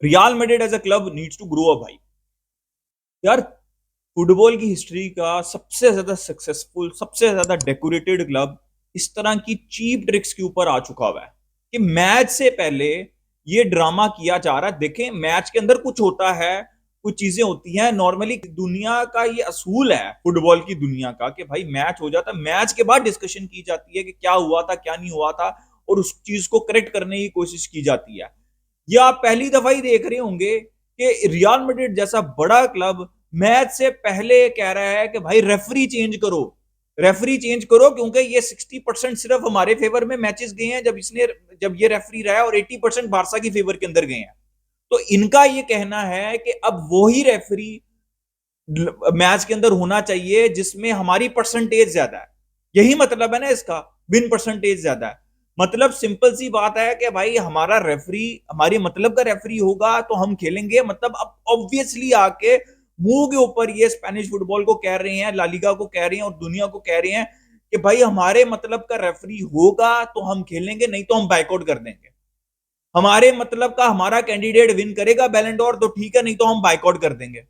Real Madrid as a club needs to grow up भाई। यार football की history का सबसे ज्यादा सक्सेसफुल, सबसे ज्यादा डेकोरेटेड क्लब इस तरह की चीप ट्रिक्स के ऊपर आ चुका हुआ है कि मैच से पहले ये ड्रामा किया जा रहा है। देखें, मैच के अंदर कुछ होता है, कुछ चीजें होती हैं। नॉर्मली दुनिया का ये असूल है, फुटबॉल की दुनिया का, कि भाई मैच हो जाता है, मैच के बाद डिस्कशन की जाती है कि क्या हुआ था, क्या नहीं हुआ था, और उस चीज को करेक्ट करने की कोशिश की जाती है। ये आप पहली दफा ही देख रहे होंगे कि रियल मैड्रिड जैसा बड़ा क्लब मैच से पहले कह रहा है कि भाई रेफरी चेंज करो, रेफरी चेंज करो, क्योंकि ये 60% सिर्फ हमारे फेवर में मैचेस गए हैं जब ये रेफरी रहा है, और 80% बारसा की फेवर के अंदर गए हैं। तो इनका ये कहना है कि अब वही रेफरी मैच के अंदर होना चाहिए जिसमें हमारी परसेंटेज ज्यादा है। यही मतलब है ना इसका, विन परसेंटेज ज्यादा है। मतलब सिंपल सी बात है कि भाई हमारा रेफरी हमारी मतलब का रेफरी होगा तो हम खेलेंगे। मतलब अब ऑब्वियसली आके मुंह के ऊपर ये स्पेनिश फुटबॉल को कह रहे हैं, लालिगा को कह रहे हैं, और दुनिया को कह रहे हैं कि भाई हमारे मतलब का रेफरी होगा तो हम खेलेंगे, नहीं तो हम बाइकआउट कर देंगे। हमारे मतलब का हमारा कैंडिडेट विन करेगा बैलेंडोर तो ठीक है, नहीं तो हम बाइकआउट कर देंगे।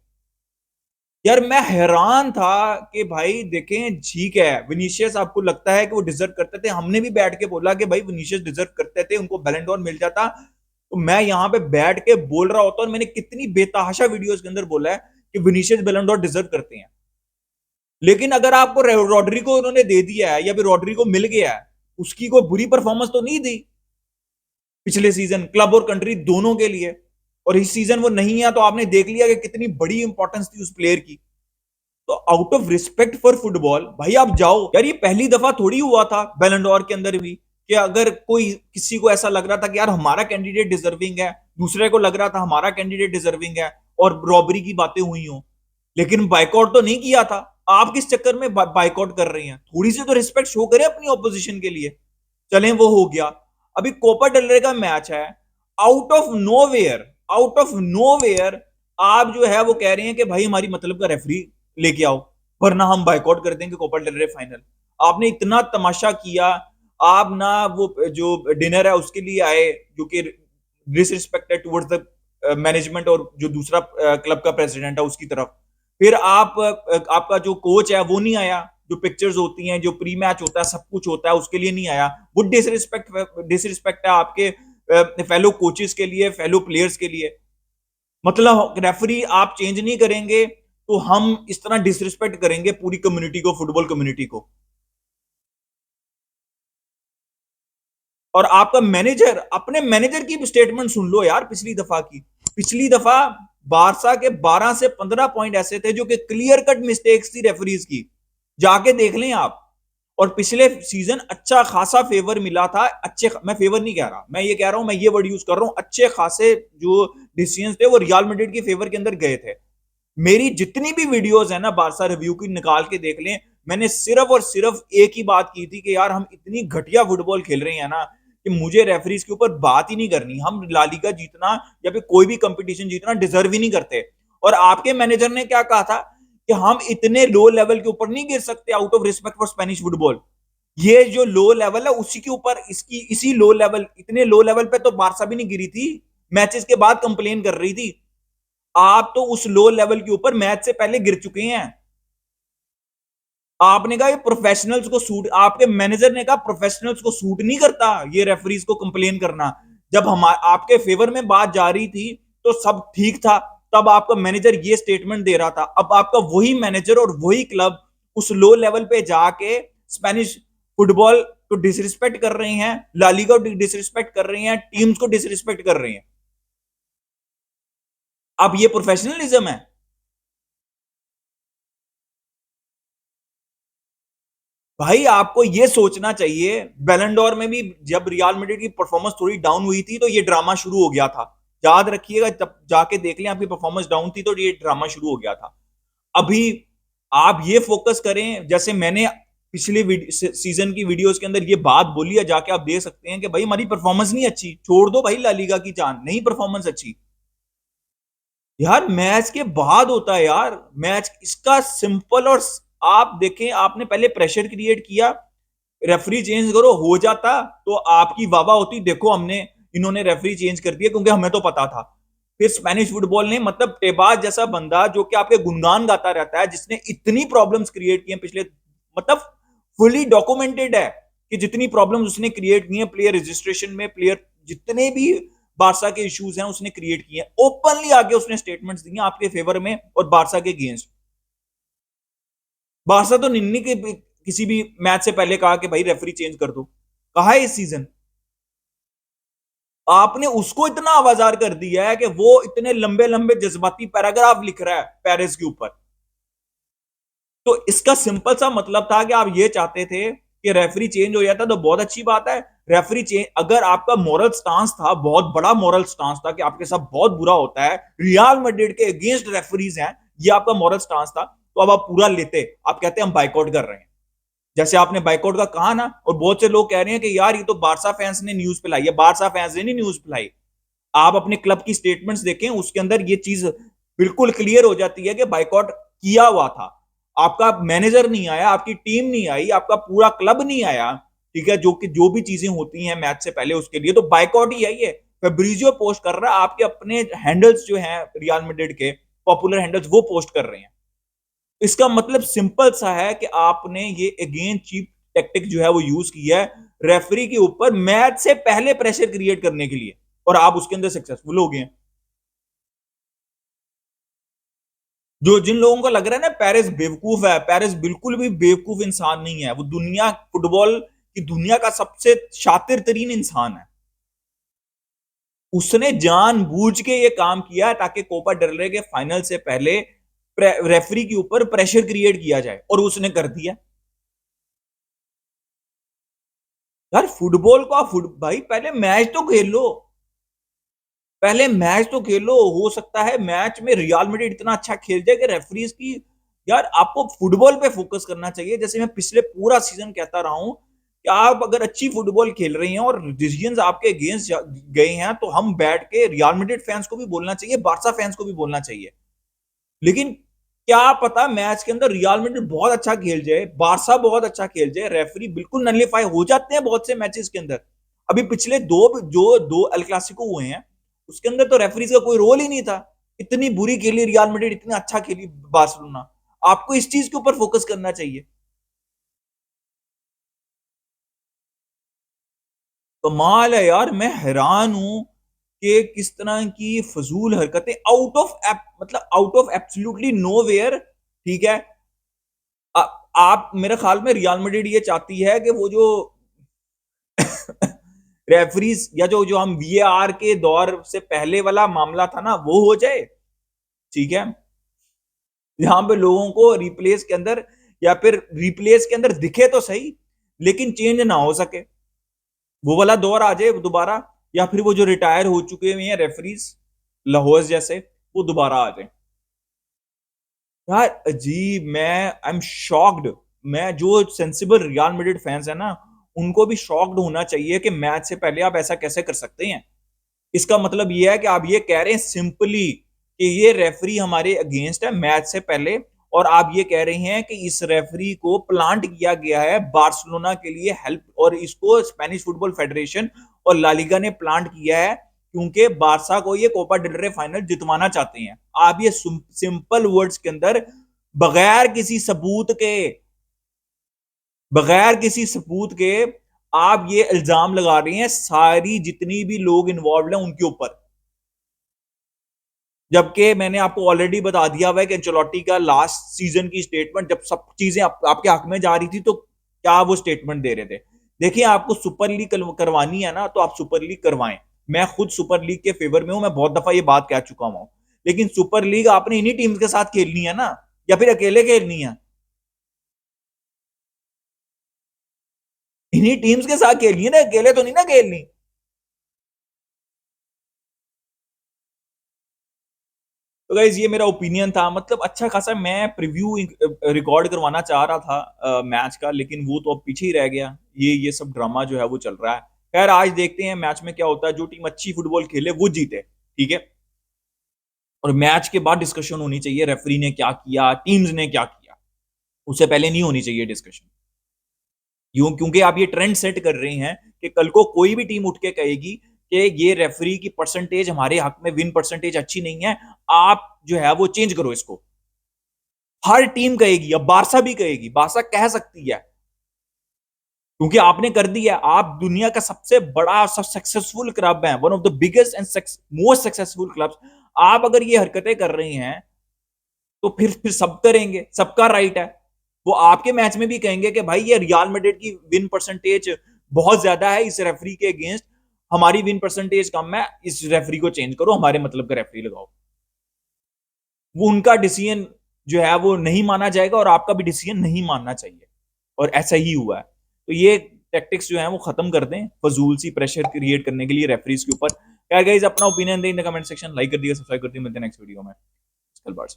यार मैं हैरान था कि भाई देखें, ठीक है विनीशियस आपको लगता है कि वो डिजर्व करते थे, हमने भी बैठ के बोला कि भाई विनीशियस डिजर्व करते थे, उनको बैलेंडोर मिल जाता। तो मैं यहां पे बैठ के बोल रहा होता, और मैंने कितनी बेतहाशा वीडियोस के अंदर बोला है कि विनीशियस बैलेंडोर डिजर्व करते हैं। लेकिन अगर आपको रॉड्रिगो उन्होंने दे दिया है या फिर रॉड्रिगो मिल गया है, उसकी कोई बुरी परफॉर्मेंस तो नहीं दी पिछले सीजन, क्लब और कंट्री दोनों के लिए। और इस सीजन वो नहीं है तो आपने देख लिया कि कितनी बड़ी इंपॉर्टेंस थी उस प्लेयर की। तो out of respect for football भाई आप जाओ यार। ये पहली दफा थोड़ी हुआ था बैलेंडोर के अंदर भी कि अगर कोई किसी को ऐसा लग रहा था कि यार हमारा कैंडिडेट डिजर्विंग है, दूसरे को लग रहा था हमारा कैंडिडेट डिजर्विंग है, और रॉबरी की बातें हुई हो, लेकिन बाइकआउट तो नहीं किया था। आप किस चक्कर में बाइकआउट कर रही हैं? थोड़ी सी तो रिस्पेक्ट शो करें अपनी ऑपोजिशन के लिए। चलें वो हो गया। अभी कोपा डेल रे का मैच है, out of nowhere, out of nowhere आप जो है वो कह रहे हैं कि भाई हमारी मतलब का रेफरी लेके आओ, वरना हम बाइकआउट कर देंगे कोपा डेल रे फाइनल। आपने इतना तमाशा किया। आप ना वो जो डिनर है उसके लिए आए, जो कि डिसरिस्पेक्टेड टुवर्ड्स द मैनेजमेंट और जो दूसरा क्लब का प्रेसिडेंट है उसकी तरफ। फिर आपका जो कोच है वो नहीं आया, जो पिक्चर्स होती हैं, जो प्री मैच होता है, सब कुछ होता है, उसके लिए नहीं आया। वो डिसरिस्पेक्ट है आपके फेलो कोचेस के लिए, फेलो प्लेयर्स के लिए। मतलब रेफरी आप चेंज नहीं करेंगे तो हम इस तरह डिसरिस्पेक्ट करेंगे पूरी कम्युनिटी को, फुटबॉल कम्युनिटी को। और आपका मैनेजर, अपने मैनेजर की स्टेटमेंट सुन लो यार पिछली दफा की। पिछली दफा बारसा के 12 से 15 पॉइंट ऐसे थे जो कि क्लियर कट मिस्टेक्स थी रेफरीज की, जाके देख लें आप। और पिछले सीजन अच्छा खासा फेवर मिला था। मैं फेवर नहीं कह रहा, मैं ये कह रहा हूं, मैं ये वर्ड यूज कर रहा हूं, अच्छे खासे जो डिसीजंस थे वो रियल मैड्रिड के फेवर के अंदर गए थे। मेरी जितनी भी वीडियोस है ना बारसा रिव्यू की, निकाल के देख लें। मैंने सिर्फ और सिर्फ एक ही बात की थी कि यार हम इतनी घटिया फुटबॉल खेल रहे हैं ना कि मुझे रेफरीज के ऊपर बात ही नहीं करनी। हम लालिगा जीतना या फिर कोई भी कंपटीशन जीतना डिजर्व ही नहीं करते। और आपके मैनेजर ने क्या कहा था कि हम इतने लो लेवल के ऊपर नहीं गिर सकते out of respect for Spanish football. ये जो लो लेवल है उसी के ऊपर, इसकी इसी लो लेवल, इतने लो लेवल पे तो बारसा भी नहीं गिरी थी, मैचेस के बाद कंप्लेन कर रही थी। आप तो उस लो लेवल के ऊपर मैच से पहले गिर चुके हैं। आपने कहा ये प्रोफेशनल्स को सूट, आपके मैनेजर ने कहा प्रोफेशनल्स को सूट नहीं करता ये रेफरीज को कंप्लेन करना। जब हम आपके फेवर में बात जा रही थी तो सब ठीक था, तब आपका मैनेजर ये स्टेटमेंट दे रहा था। अब आपका वही मैनेजर और वही क्लब उस लो लेवल पे जाके स्पेनिश फुटबॉल को डिसरिस्पेक्ट कर रहे हैं, लालिगा को डिसरिस्पेक्ट कर रहे हैं, टीम्स को डिसरिस्पेक्ट कर रहे हैं। अब ये प्रोफेशनलिज्म है? भाई आपको ये सोचना चाहिए। बैलेंडोर में भी जब रियल मैड्रिड की परफॉर्मेंस थोड़ी डाउन हुई थी तो ये ड्रामा शुरू हो गया था। याद रखिएगा, जब जाके देख लें आपकी परफॉर्मेंस डाउन थी तो ये ड्रामा शुरू हो गया था। अभी आप ये फोकस करें, जैसे मैंने पिछले सीजन की वीडियोस के अंदर ये बात बोली है, जाके आप देख सकते हैं कि भाई हमारी परफॉर्मेंस नहीं अच्छी, छोड़ दो भाई ला लीगा की चांद, नहीं परफॉर्मेंस अच्छी। यार मैच के बाद होता है यार मैच, इसका सिंपल। और आप देखें, आपने पहले प्रेशर क्रिएट किया, रेफरी चेंज करो, हो जाता तो आपकी वाह वाह होती, देखो हमने, इन्होंने रेफरी चेंज कर दिया क्योंकि हमें तो पता था। फिर स्पेनिश फुटबॉल ने, मतलब टेबाज जैसा बंदा जो कि आपके गुणगान गाता रहता है, जिसने इतनी प्रॉब्लम्स क्रिएट की हैं पिछले, मतलब फुली डॉक्यूमेंटेड है कि जितनी प्रॉब्लम्स उसने क्रिएट की हैं प्लेयर रजिस्ट्रेशन में, प्लेयर जितने भी बारसा के इश्यूज हैं उसने क्रिएट किए हैं, ओपनली आगे उसने स्टेटमेंट्स दी हैं आपके फेवर में और बारसा के अगेंस्ट। बारसा तो निन्नी के किसी भी मैच से पहले कहा कि भाई रेफरी चेंज कर दो, कहा है इस सीजन। आपने उसको इतना आवाजार कर दिया है कि वो इतने लंबे लंबे जज्बाती पैराग्राफ लिख रहा है पेरिस के ऊपर। तो इसका सिंपल सा मतलब था कि आप ये चाहते थे कि रेफरी चेंज हो जाता तो बहुत अच्छी बात है। रेफरी चेंज, अगर आपका मॉरल स्टांस था, बहुत बड़ा मॉरल स्टांस था कि आपके साथ बहुत बुरा होता है, रियल मैड्रिड के अगेंस्ट रेफरीज हैं, ये आपका मॉरल स्टांस था, तो अब आप पूरा लेते, आप कहते हम बाइकआउट कर रहे हैं, जैसे आपने बाइकआउट का कहा ना। और बहुत से लोग कह रहे हैं कि यार ये तो बारसा फैंस ने न्यूज फैलाई है, बारसा फैंस ने नहीं न्यूज फैलाई। आप अपने क्लब की स्टेटमेंट्स देखें, उसके अंदर ये चीज बिल्कुल क्लियर हो जाती है कि बाइकआउट किया हुआ था। आपका मैनेजर नहीं आया, आपकी टीम नहीं आई, आपका पूरा क्लब नहीं आया, ठीक है, जो कि जो भी चीजें होती हैं मैच से पहले उसके लिए तो बाइकआउट ही है। ये फेब्रिजियो पोस्ट कर रहा है, आपके अपने हैंडल्स जो हैं रियल मैड्रिड के पॉपुलर हैंडल्स वो पोस्ट कर रहे हैं। इसका मतलब सिंपल सा है कि आपने ये अगेन चीप टेक्टिक जो है वो यूज किया है रेफरी के ऊपर मैच से पहले प्रेशर क्रिएट करने के लिए, और आप उसके अंदर सक्सेसफुल हो गए हैं। जो जिन लोगों को लग रहा है ना पेरिस बेवकूफ है, पेरिस बिल्कुल भी बेवकूफ इंसान नहीं है, वो दुनिया फुटबॉल की दुनिया का सबसे शातिर तरीन इंसान है। उसने जानबूझ के ये काम किया ताकि कोपा डेल रे के फाइनल से पहले रेफरी के ऊपर प्रेशर क्रिएट किया जाए, और उसने कर दिया। यार फुटबॉल को आप भाई पहले मैच तो खेल लो, पहले मैच तो खेलो। हो सकता है मैच में रियल मैड्रिड इतना अच्छा खेल जाए कि रेफरीज की, यार आपको फुटबॉल पे फोकस करना चाहिए। जैसे मैं पिछले पूरा सीजन कहता रहा हूं कि आप अगर अच्छी फुटबॉल खेल रही हैं और डिसीजंस आपके अगेंस्ट गए हैं तो हम बैठ के रियल मैड्रिड फैंस को भी बोलना चाहिए, बारसा फैंस को भी बोलना चाहिए। लेकिन क्या पता मैच के अंदर रियल मैड्रिड बहुत अच्छा खेल जाए, बारसा बहुत अच्छा खेल जाए, रेफरी बिल्कुल नलीफाई हो जाते हैं बहुत से मैचेस के अंदर। अभी पिछले दो अल क्लासिको हुए हैं उसके अंदर तो रेफरीज का कोई रोल ही नहीं था। इतनी बुरी खेली रियल मैड्रिड, इतना अच्छा खेली बार्सिलोना। आपको इस चीज के ऊपर फोकस करना चाहिए। कमाल है यार, मैं हैरान हूं कि किस तरह की फजूल हरकतें आउट ऑफ मतलब आउट ऑफ एब्सोल्युटली नोवेयर, ठीक है। आ, आप मेरे ख्याल में रियल मैड्रिड ये चाहती है कि वो जो रेफरीज या जो जो हम वीएआर के दौर से पहले वाला मामला था ना वो हो जाए, ठीक है। यहां पे लोगों को रिप्लेस के अंदर, या फिर रिप्लेस के अंदर दिखे तो सही लेकिन चेंज ना हो सके, वो वाला दौर आ जाए दोबारा। या फिर वो जो रिटायर हो चुके हुए हैं रेफरीज लाहौर जैसे, वो दोबारा आ जाए। यार अजीब, मैं आई एम शॉक्ड। मैं जो सेंसिबल रियल मैड्रिड फैंस है ना उनको भी शॉक्ड होना चाहिए कि मैच से पहले आप ऐसा कैसे कर सकते हैं। इसका मतलब यह है कि आप ये कह रहे हैं सिंपली कि ये रेफरी हमारे अगेंस्ट है मैच से पहले, और आप ये कह रहे हैं कि इस रेफरी को प्लांट किया गया है बार्सिलोना के लिए हेल्प, और इसको स्पेनिश फुटबॉल फेडरेशन और लालिगा ने प्लांट किया है क्योंकि बारसा को ये कोपा डेल रे फाइनल जितवाना चाहते हैं। आप ये सिंपल वर्ड्स के अंदर बगैर किसी सबूत के, बगैर किसी सबूत के आप ये इल्जाम लगा रहे हैं सारी जितनी भी लोग इन्वॉल्व हैं उनके ऊपर। जबकि मैंने आपको ऑलरेडी बता दिया हुआ है कि एंचेलोटी का लास्ट सीजन की स्टेटमेंट जब सब चीजें आपके हक में जा रही थी तो क्या वो स्टेटमेंट दे रहे थे। देखिए आपको सुपर लीग करवानी है ना तो आप सुपर लीग करवाएं। मैं खुद सुपर लीग के फेवर में हूं, मैं बहुत दफा ये बात कह चुका हूं, लेकिन सुपर लीग आपने इन्हीं टीम्स के साथ खेलनी है ना, या फिर अकेले खेलनी है। इन्हीं टीम्स के साथ खेलनी है ना, अकेले तो नहीं ना खेलनी। तो गाइज ये मेरा ओपिनियन था, मतलब अच्छा खासा मैं प्रीव्यू रिकॉर्ड करवाना चाह रहा था मैच का, लेकिन वो तो अब पीछे ही रह गया। ये सब ड्रामा जो है वो चल रहा है। खैर आज देखते हैं मैच में क्या होता है, जो टीम अच्छी फुटबॉल खेले वो जीते, ठीक है। और मैच के बाद डिस्कशन होनी चाहिए रेफरी ने क्या किया, टीम्स ने क्या किया, उससे पहले नहीं होनी चाहिए डिस्कशन। क्योंकि आप ये ट्रेंड सेट कर रहे हैं कि कल को कोई भी टीम उठ के कहेगी कि ये रेफरी की परसेंटेज हमारे हक में, विन परसेंटेज अच्छी नहीं है, आप जो है वो चेंज करो इसको। हर टीम कहेगी, अब बारसा भी कहेगी, बारसा कह सकती है क्योंकि आपने कर दिया। आप दुनिया का सबसे बड़ा सक्सेसफुल क्लब है, one of the biggest and most successful clubs. आप अगर ये हरकतें कर रही हैं तो फिर सब करेंगे, सबका राइट है। वो आपके मैच में भी कहेंगे कि भाई ये रियल मैड्रिड की विन परसेंटेज बहुत ज्यादा है इस रेफरी के अगेंस्ट, हमारी विन परसेंटेज कम है, इस रेफरी को चेंज करो, हमारे मतलब का रेफरी लगाओ। वो उनका डिसीजन जो है वो नहीं माना जाएगा और आपका भी डिसीजन नहीं मानना चाहिए, और ऐसा ही हुआ है। तो ये टैक्टिक्स जो है वो खत्म कर दें, फजूल सी प्रेशर क्रिएट करने के लिए रेफरीज के ऊपर। क्या गाइस, अपना ओपिनियन दें in the comment section, like कर दिया, सब्सक्राइब कर दिया, मिलते हैं नेक्स्ट वीडियो में। कल बार